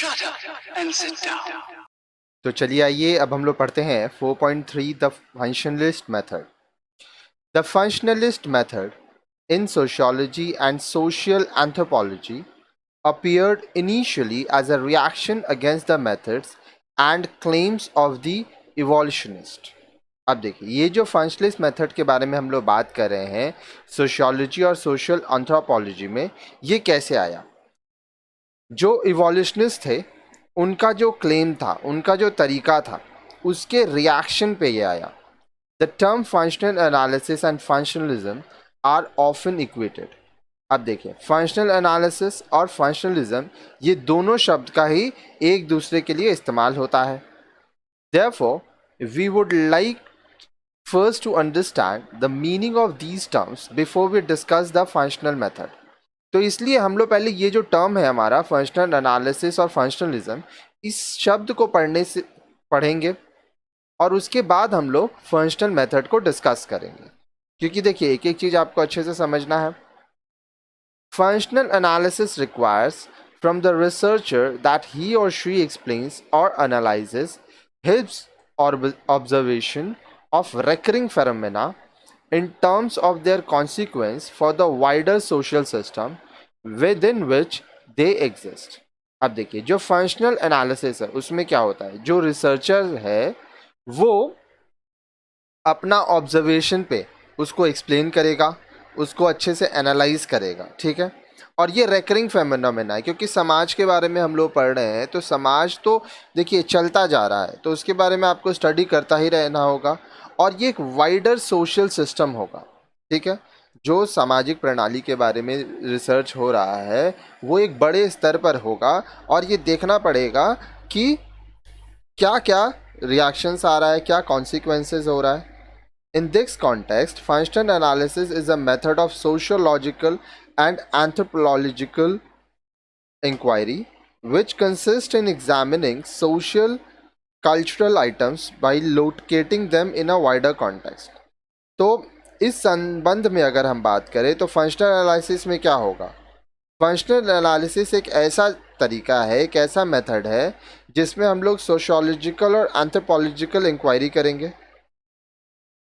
Shut up and sit down. तो चलिए आइए अब हम लोग पढ़ते हैं 4.3 the functionalist method. The functionalist method in sociology and social anthropology appeared initially as a reaction against the methods and claims of the evolutionist. अब देखिए ये जो फंक्शनलिस्ट मेथड के बारे में हम लोग बात कर रहे हैं सोशियोलॉजी और सोशल एंथ्रोपोलॉजी में, ये कैसे आया. जो इवोल्यूशनिस्ट थे उनका जो क्लेम था, उनका जो तरीका था, उसके रिएक्शन पे ये आया. The term functional analysis and functionalism are often equated. अब देखिए फंक्शनल एनालिसिस और फंक्शनलिज्म ये दोनों शब्द का ही एक दूसरे के लिए इस्तेमाल होता है. Therefore we would like first to understand the meaning of these terms before we discuss the functional method. तो इसलिए हम लोग पहले ये जो टर्म है हमारा फंक्शनल एनालिसिस और फंक्शनलिज्म, इस शब्द को पढ़ेंगे और उसके बाद हम लोग फंक्शनल मेथड को डिस्कस करेंगे. क्योंकि देखिए एक एक चीज़ आपको अच्छे से समझना है. Functional analysis requires from the researcher that he और शी एक्सप्लेन्स और analyses his observation of recurring phenomena in terms of their consequence for the wider social system within which they exist. अब देखिए जो फंक्शनल एनालिसिस है उसमें क्या होता है, जो रिसर्चर है वो अपना ऑब्जर्वेशन पे उसको एक्सप्लेन करेगा, उसको अच्छे से एनालाइज करेगा, ठीक है. और ये रेकरिंग फेनोमेना है क्योंकि समाज के बारे में हम लोग पढ़ रहे हैं, तो समाज तो देखिए चलता जा रहा है, तो उसके बारे में आपको स्टडी करता ही रहना होगा. और ये एक वाइडर सोशल सिस्टम होगा, ठीक है. जो सामाजिक प्रणाली के बारे में रिसर्च हो रहा है वो एक बड़े स्तर पर होगा और ये देखना पड़ेगा कि क्या क्या रिएक्शंस आ रहा है, क्या कॉन्सिक्वेंसेस हो रहा है. In this context, functional analysis is a method of sociological and anthropological inquiry which consists in examining social cultural items by locating them in a wider context. तो इस संबंध में अगर हम बात करें तो फंक्शनल एनालिसिस में क्या होगा. फंक्शनल एनालिसिस एक ऐसा तरीका है, एक ऐसा मेथड है जिसमें हम लोग सोशियोलॉजिकल और एंथ्रोपोलॉजिकल इंक्वायरी करेंगे.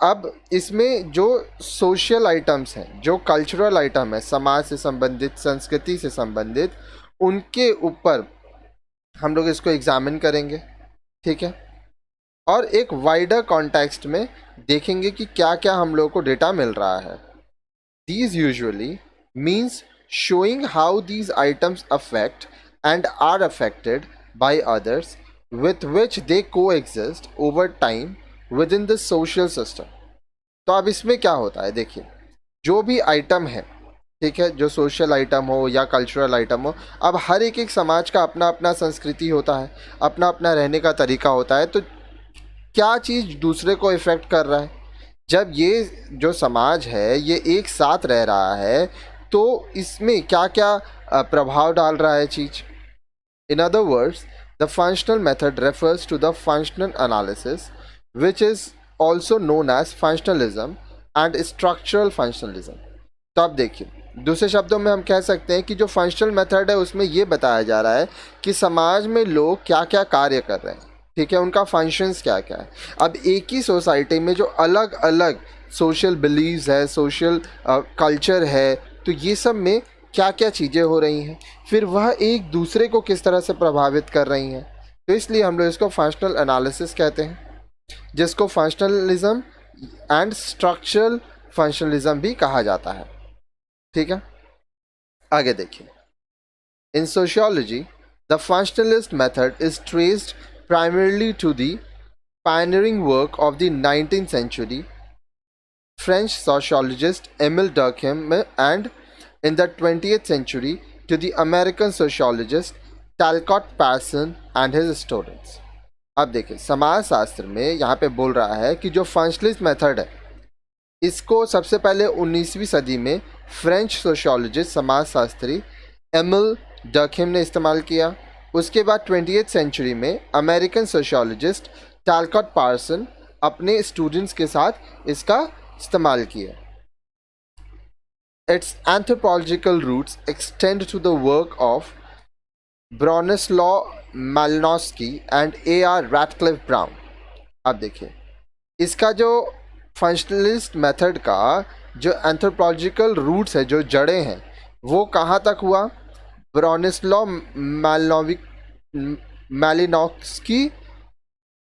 अब इसमें जो सोशल आइटम्स हैं, जो कल्चरल आइटम है, समाज से संबंधित, संस्कृति से संबंधित, उनके ऊपर हम लोग इसको एग्जामिन करेंगे, ठीक है. और एक वाइडर कॉन्टेक्स्ट में देखेंगे कि क्या क्या हम लोग को डेटा मिल रहा है. These usually means showing how these items affect and are affected by others with which they coexist over time within the social system. तो अब इसमें क्या होता है, देखिए जो भी आइटम है, ठीक है, जो सोशल आइटम हो या कल्चरल आइटम हो, अब हर एक समाज का अपना अपना संस्कृति होता है, अपना अपना रहने का तरीका होता है. तो क्या चीज़ दूसरे को इफ़ेक्ट कर रहा है. जब ये जो समाज है ये एक साथ रह रहा है तो इसमें क्या क्या प्रभाव डाल रहा है चीज़. In other words the functional method refers to the functional analysis which is also known as functionalism and structural functionalism. तो आप देखिए दूसरे शब्दों में हम कह सकते हैं कि जो फंक्शनल मेथड है उसमें ये बताया जा रहा है कि समाज में लोग क्या क्या कार्य कर रहे हैं, ठीक है, उनका फंक्शंस क्या क्या है. अब एक ही सोसाइटी में जो अलग अलग सोशल बिलीव्स है, सोशल कल्चर है, तो ये सब में क्या क्या चीज़ें हो रही हैं, फिर वह एक दूसरे को किस तरह से प्रभावित कर रही हैं. तो इसलिए हम लोग इसको फंक्शनल एनालिसिस कहते हैं, जिसको फंक्शनलिज्म एंड स्ट्रक्चरल फंक्शनलिज्म भी कहा जाता है, ठीक है. आगे देखिए. In sociology the functionalist method is traced primarily to the pioneering work of the 19th century French sociologist Emile Durkheim and in the 20th century to the American sociologist Talcott Parsons and his students. अब देखिए समाज शास्त्र में यहाँ पे बोल रहा है कि जो फंक्शनलिस्ट मेथड है इसको सबसे पहले 19वीं सदी में फ्रेंच सोशियोलॉजिस्ट, समाजशास्त्री एमिल डर्कहेम ने इस्तेमाल किया. उसके बाद 20th सेंचुरी में अमेरिकन सोशियोलॉजिस्ट टैलकॉट पार्सन अपने स्टूडेंट्स के साथ इसका इस्तेमाल किया. It's anthropological roots extend to the work of Bronislaw Malinowski and A.R. Radcliffe Brown. अब देखिए इसका जो फंक्शनलिस्ट मेथड का जो एंथ्रोपोलॉजिकल रूट्स है, जो जड़ें हैं, वो कहाँ तक हुआ? ब्रॉनिस्लॉ मैलिनॉस्की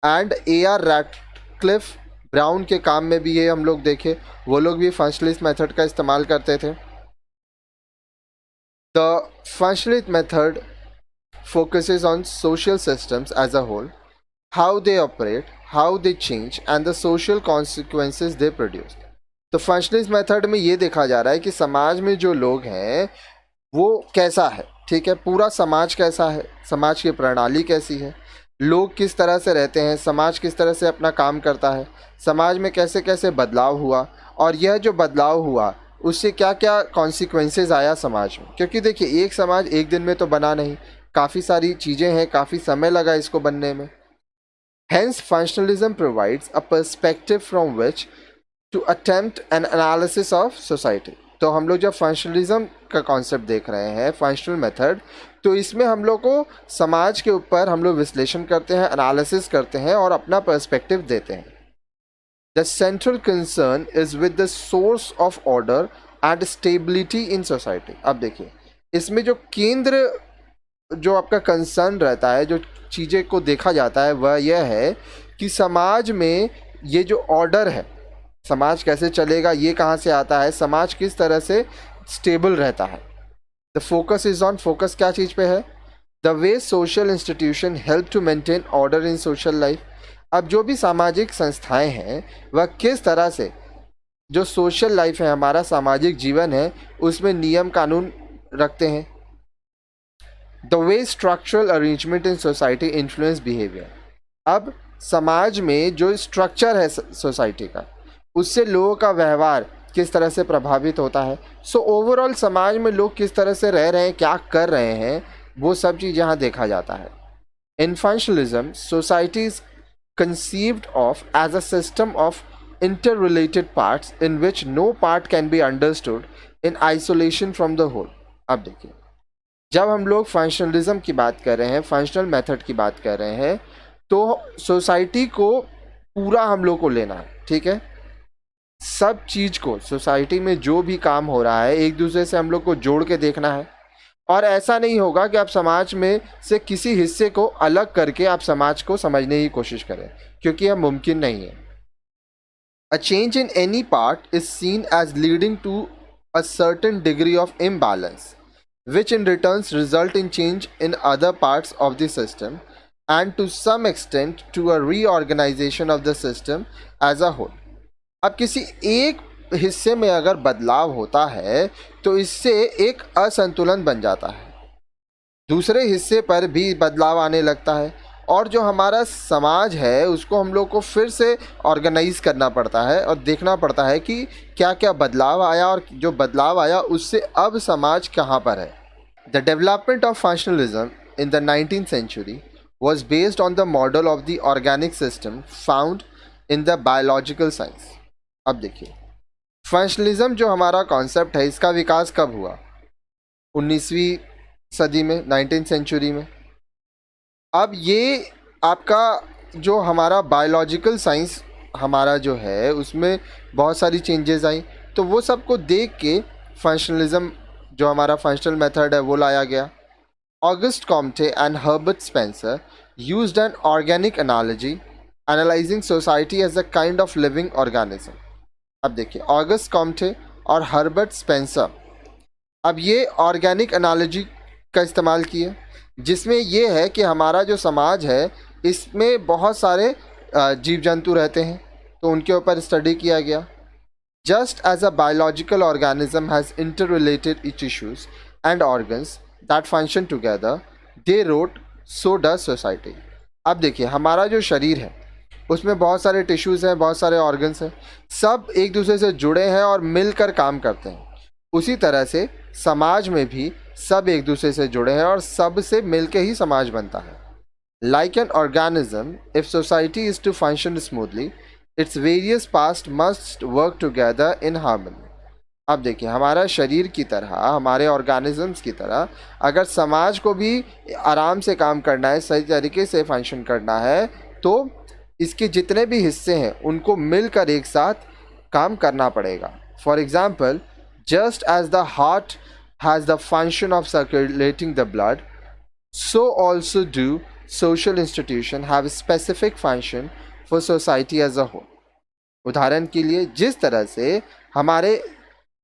एंड A.R. रैटक्लिफ ब्राउन के काम में भी ये हम लोग देखे, वो लोग भी फंक्शनलिस्ट मेथड का इस्तेमाल करते थे. The functionalist method focuses on social systems as a whole, how they operate, how they change and the social consequences they produce. तो फंक्शनलिस्ट मेथड में ये देखा जा रहा है कि समाज में जो लोग हैं वो कैसा है, ठीक है, पूरा समाज कैसा है, समाज की प्रणाली कैसी है, लोग किस तरह से रहते हैं, समाज किस तरह से अपना काम करता है, समाज में कैसे कैसे बदलाव हुआ, और यह जो बदलाव हुआ उससे क्या क्या कॉन्सिक्वेंसेस आया समाज में. क्योंकि देखिए एक समाज एक दिन में तो बना नहीं, काफ़ी सारी चीज़ें हैं, काफ़ी समय लगा इसको बनने में. Hence functionalism provides a perspective from which to attempt an analysis of society. तो हम लोग जब फंक्शनलिज्म का कॉन्सेप्ट देख रहे हैं, फंक्शनल मेथड, तो इसमें हम लोग को समाज के ऊपर हम लोग विश्लेषण करते हैं, एनालिसिस करते हैं और अपना पर्सपेक्टिव देते हैं. The central concern is with the source of order and stability in society. अब देखिए इसमें जो केंद्र जो आपका कंसर्न रहता है, जो चीज़ें को देखा जाता है, वह यह है कि समाज में ये जो ऑर्डर है, समाज कैसे चलेगा, ये कहाँ से आता है, समाज किस तरह से स्टेबल रहता है. The focus is on, focus क्या चीज़ पे है? The way social institution help to maintain order in social life. अब जो भी सामाजिक संस्थाएं हैं वह किस तरह से जो सोशल लाइफ है, हमारा सामाजिक जीवन है, उसमें नियम कानून रखते हैं. The way structural arrangement in society influence behaviour. अब समाज में जो स्ट्रक्चर है सोसाइटी का, उससे लोगों का व्यवहार किस तरह से प्रभावित होता है. सो ओवरऑल समाज में लोग किस तरह से रह रहे हैं, क्या कर रहे हैं, वो सब चीज़ यहाँ देखा जाता है. In functionalism society is conceived of as a system of interrelated parts in which no part can be understood in isolation from the whole. अब देखिए जब हम लोग फंक्शनलिज्म की बात कर रहे हैं, फंक्शनल मेथड की बात कर रहे हैं, तो सोसाइटी को पूरा हम लोग को लेना है, ठीक है, सब चीज़ को, सोसाइटी में जो भी काम हो रहा है एक दूसरे से हम लोग को जोड़ के देखना है. और ऐसा नहीं होगा कि आप समाज में से किसी हिस्से को अलग करके आप समाज को समझने की कोशिश करें, क्योंकि यह मुमकिन नहीं है. A change in any part is seen as leading to a certain degree of imbalance which in returns result in change in other parts of the system and to some extent to a reorganization of the system as a whole. अब किसी एक हिस्से में अगर बदलाव होता है तो इससे एक असंतुलन बन जाता है, दूसरे हिस्से पर भी बदलाव आने लगता है, और जो हमारा समाज है उसको हम लोग को फिर से ऑर्गेनाइज करना पड़ता है और देखना पड़ता है कि क्या क्या बदलाव आया, और जो बदलाव आया उससे अब समाज कहाँ पर है. The development of functionalism in the 19th century was based on the model of the organic system found in the biological science. अब देखिए फंक्शनलिज्म जो हमारा कॉन्सेप्ट है इसका विकास कब हुआ? 19वीं सदी में, 19th century में. अब ये आपका जो हमारा बायोलॉजिकल साइंस हमारा जो है उसमें बहुत सारी चेंजेस आई, तो वो सबको देख के फंक्शनलिज्म जो हमारा फंक्शनल मेथड है वो लाया गया. August Comte and Herbert Spencer used an organic analogy analysing society as a kind of living organism. अब देखिए ऑगस्ट कॉम्टे और हर्बर्ट स्पेंसर अब ये ऑर्गेनिक एनालॉजी का इस्तेमाल किए, जिसमें ये है कि हमारा जो समाज है इसमें बहुत सारे जीव जंतु रहते हैं, तो उनके ऊपर स्टडी किया गया. Just as a biological organism has interrelated tissues and organs that function together, they wrote, so does society. अब देखिए हमारा जो शरीर है उसमें बहुत सारे टिश्यूज़ हैं, बहुत सारे ऑर्गन्स हैं, सब एक दूसरे से जुड़े हैं और मिलकर काम करते हैं. उसी तरह से समाज में भी सब एक दूसरे से जुड़े हैं और सब से मिलके ही समाज बनता है. Like an organism, if society is to function smoothly, its various parts must work together in harmony. अब देखिए, हमारा शरीर की तरह, हमारे ऑर्गेनिजम्स की तरह अगर समाज को भी आराम से काम करना है, सही तरीके से फंक्शन करना है, तो इसके जितने भी हिस्से हैं उनको मिलकर एक साथ काम करना पड़ेगा. For example, just as the heart has the function of circulating the blood, so also do social institution have a specific function for society as a whole. उदाहरण के लिए, जिस तरह से हमारे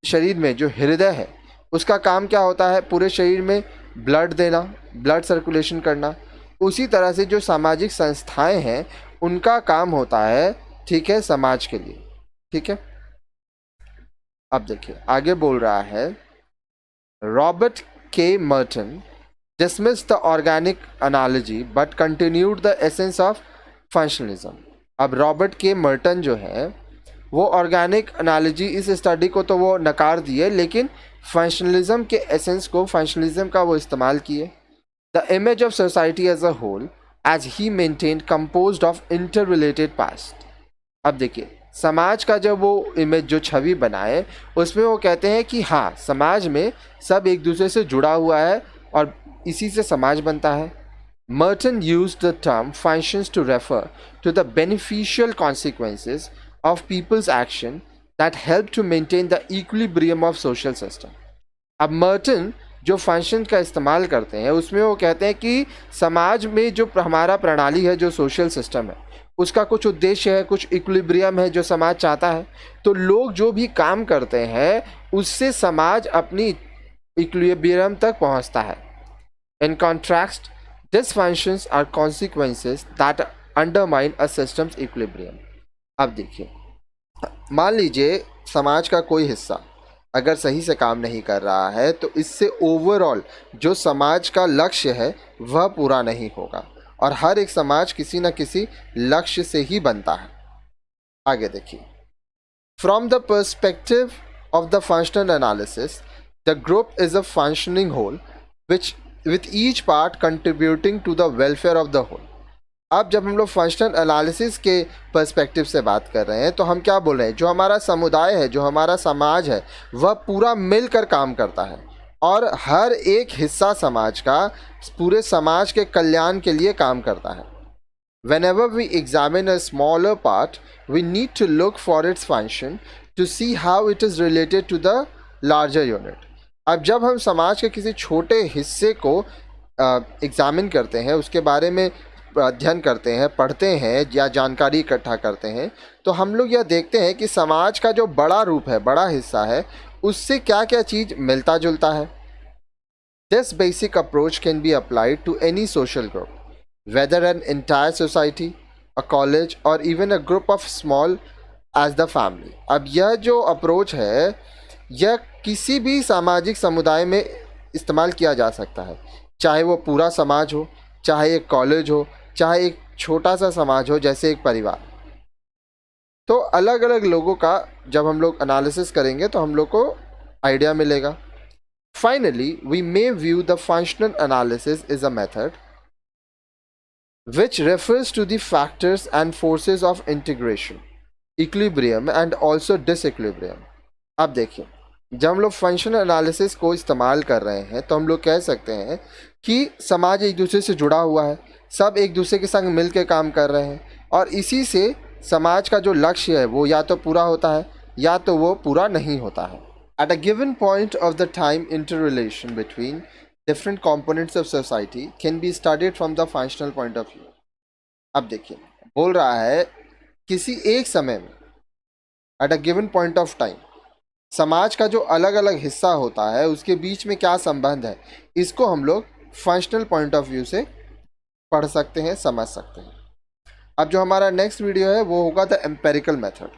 शरीर में जो हृदय है उसका काम क्या होता है, पूरे शरीर में ब्लड देना, ब्लड सर्कुलेशन करना, उसी तरह से जो सामाजिक संस्थाएं हैं उनका काम होता है, ठीक है, समाज के लिए. ठीक है, अब देखिए आगे बोल रहा है, रॉबर्ट के Merton dismissed the organic analogy but continued the essence of functionalism. अब रॉबर्ट के मर्टन जो है वो ऑर्गेनिक एनालॉजी, इस स्टडी को तो वो नकार दिए, लेकिन फंक्शनलिज्म के एसेंस को, फंक्शनलिज्म का वो इस्तेमाल किए. The image of society as a whole as he maintained composed of interrelated past. अब देखिए, समाज का जब वो इमेज, जो छवि बनाए, उसमें वो कहते हैं कि हाँ, समाज में सब एक दूसरे से जुड़ा हुआ है और इसी से समाज बनता है. Merton used the term functions to refer to the beneficial consequences of people's action that help to maintain the equilibrium of social system. अब मर्टन जो फंक्शन का इस्तेमाल करते हैं उसमें वो कहते हैं कि समाज में जो हमारा प्रणाली है, जो सोशल सिस्टम है, उसका कुछ उद्देश्य है, कुछ इक्विलिब्रियम है जो समाज चाहता है. तो लोग जो भी काम करते हैं उससे समाज अपनी इक्विलिब्रियम तक पहुंचता है. In contrast, dysfunctions are consequences that undermine a system's equilibrium. अब देखिए, मान लीजिए समाज का कोई हिस्सा अगर सही से काम नहीं कर रहा है तो इससे ओवरऑल जो समाज का लक्ष्य है वह पूरा नहीं होगा, और हर एक समाज किसी न किसी लक्ष्य से ही बनता है. आगे देखिए, From the perspective of the functional analysis, the group is a functioning whole which with each part contributing to the welfare of the whole. अब जब हम लोग फंक्शनल एनालिसिस के पर्सपेक्टिव से बात कर रहे हैं तो हम क्या बोल रहे हैं, जो हमारा समुदाय है, जो हमारा समाज है, वह पूरा मिलकर काम करता है और हर एक हिस्सा समाज का पूरे समाज के कल्याण के लिए काम करता है. Whenever we examine a smaller part, we need to look for its function to see how it is related to the larger unit. अब जब हम समाज के किसी छोटे हिस्से को एग्जामिन करते हैं, उसके बारे में अध्ययन करते हैं, पढ़ते हैं या जानकारी इकट्ठा करते हैं, तो हम लोग यह देखते हैं कि समाज का जो बड़ा रूप है, बड़ा हिस्सा है, उससे क्या क्या चीज़ मिलता जुलता है. This basic approach can be applied to any social group, whether an entire society, a college और even a group of small as the family. अब यह जो अप्रोच है यह किसी भी सामाजिक समुदाय में इस्तेमाल किया जा सकता है, चाहे वो पूरा समाज हो, चाहे एक कॉलेज हो, चाहे एक छोटा सा समाज हो जैसे एक परिवार. तो अलग अलग लोगों का जब हम लोग एनालिसिस करेंगे तो हम लोग को आइडिया मिलेगा. Finally, we may view the functional analysis is a method which refers to the factors and forces of integration, equilibrium and also disequilibrium. अब देखिए, जब हम लोग फंक्शनल एनालिसिस को इस्तेमाल कर रहे हैं तो हम लोग कह सकते हैं कि समाज एक दूसरे से जुड़ा हुआ है, सब एक दूसरे के संग मिल के काम कर रहे हैं और इसी से समाज का जो लक्ष्य है वो या तो पूरा होता है या तो वो पूरा नहीं होता है. At a given point of the time, interrelation between different components of society can be studied from the functional point of view. अब देखिए, बोल रहा है किसी एक समय में, at a given point of time, समाज का जो अलग अलग हिस्सा होता है उसके बीच में क्या संबंध है, इसको हम लोग फंक्शनल पॉइंट ऑफ व्यू से पढ़ सकते हैं, समझ सकते हैं. अब जो हमारा नेक्स्ट वीडियो है वो होगा द एम्पेरिकल मेथड.